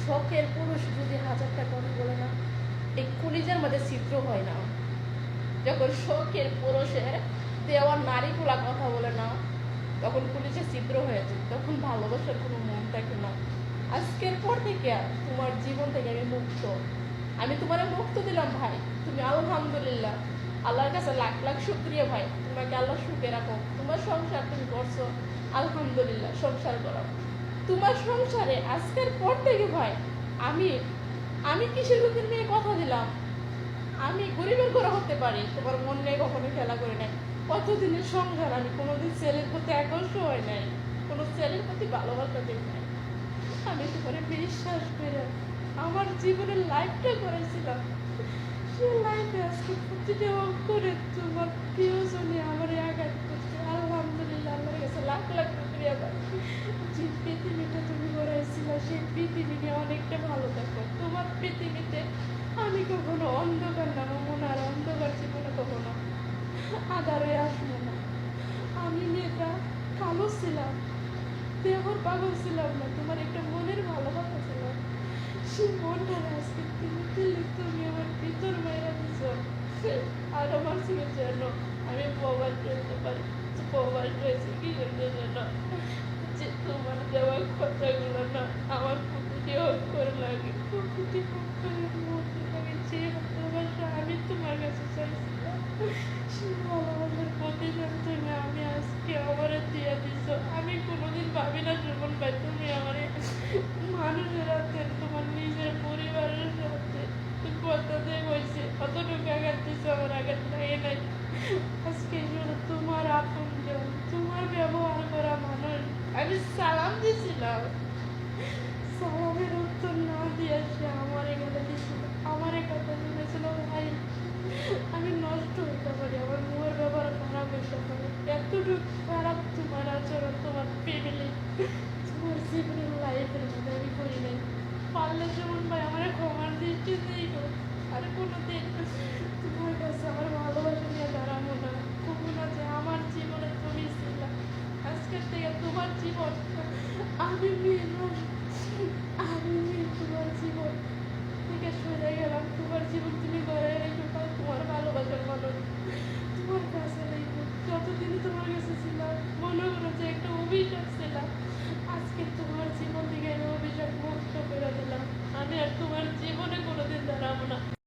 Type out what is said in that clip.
শখের পুরুষ যদি হাজারটা কথা বলে না, এই কলিজার মধ্যে ছিদ্র হয় না। যখন শখের পুরুষের দেওয়ার নারীগুলা কথা বলে না, তখন কলিজা ছিদ্র হয়ে যায়, তখন ভালোবাসার কোনো মন থাকে না। আজকের পর থেকে তোমার জীবন থেকে আমি মুক্ত। আমি তোমার মুক্ত দিলাম ভাই, তুমি আলহামদুলিল্লাহ, আল্লাহর কাছে লাখ লাখ শুক্রিয়া ভাই, তোমাকে আল্লাহ সুখে রাখো। তোমার সংসার তুমি করছো, আলহামদুলিল্লাহ, সংসার করো। তোমার সংসারে আজকের পর থেকে ভাই আমি আমি কিসের লোকের নিয়ে কথা দিলাম, আমি গরিবের ঘরে হতে পারি, তোমার মন নিয়ে কখনো খেলা করে নাই। কতদিনের সংসার, আমি কোনোদিন ছেলের প্রতি আকর্ষণ হয় নাই, কোনো ছেলের প্রতি ভালোবাসা দিই নাই। আমি তোমার বিশ্বাস করে আমার জীবনের লাইফটা করেছিলাম, সে লাইফে আজকে প্রতিটা করে তোমার প্রিয়জনে আমার আঘাত করছে। আলহামদুলিল্লাহ, আল্লাহর কাছে লাখ লাখ শুকরিয়া ভাই, যে পৃথিবীটা তুমি গড়াইছিল সেই পৃথিবী নিয়ে অনেকটা ভালো থাকো। তোমার পৃথিবীতে আমি কখনো অন্ধকার নামাবো না, আর অন্ধকার জীবনে কখনো আধার হয়ে আসবো না। আমি মেয়েটা কালো ছিলাম, দেহর পাগল ছিলাম না, তোমার একটা মনের ভালোবাসা ছিল। সেই মনটা আজকে তুমি আমার ভিতর মেয়েরা দিছ। আর আমার ছিল যেন আমি প্রবাস করতে পারি, প্রবাস হয়েছে কি জন্য, যে তোমার দেওয়া কথাগুলো না আমার প্রতিটি করে লাগে, প্রতিটি করে মধ্যে লাগে। যে ভালোবাসা আমি তোমার কাছে চাইছিলাম, সেই ভালোবাসার প্রতিদান তুমি আমি আজকে আমার দিয়ে দিছ। আমি কোনোদিন ভাবি না জীবন ভাই তুমি আমার মানুষের হাতে, তোমার নিজের পরিবারের সাথে কথা দিয়ে হয়েছে, কতটুকু আঘাত দিচ্ছে, আমার আঘাত লাগে নাই। আজকে শুধু তোমার আপনজন, তোমার ব্যবহার করা মানুষ আমি সালাম দিয়েছিলাম, সালামের উত্তর না দিয়ে সে আমার এখানে দিয়েছিল, আমার কথা শুনেছিল ভাই আমি নষ্ট হইতে পারি, আমার মুখের ব্যবহার খারাপ হইতে পারে, এতটুকু খারাপ তোমার আচরণ, তোমার ফ্যামিলি, তোমার জীবনের লাইফের মধ্যে আমি করি নাই। পারলে যেমন ভাই আমার ক্ষমার দৃষ্টিতেই গো, আর কোনোদিন তোমার কাছে আমার ভালোবাসা নিয়ে দাঁড়াবো না, কখনো না যে আমার জীবনে তুমি ছিলাম। আজকের থেকে তোমার জীবন আমি মেয়ে নয়, আমি মেয়ে, তোমার জীবন থেকে সরে গেলাম, তোমার জীবন তুমি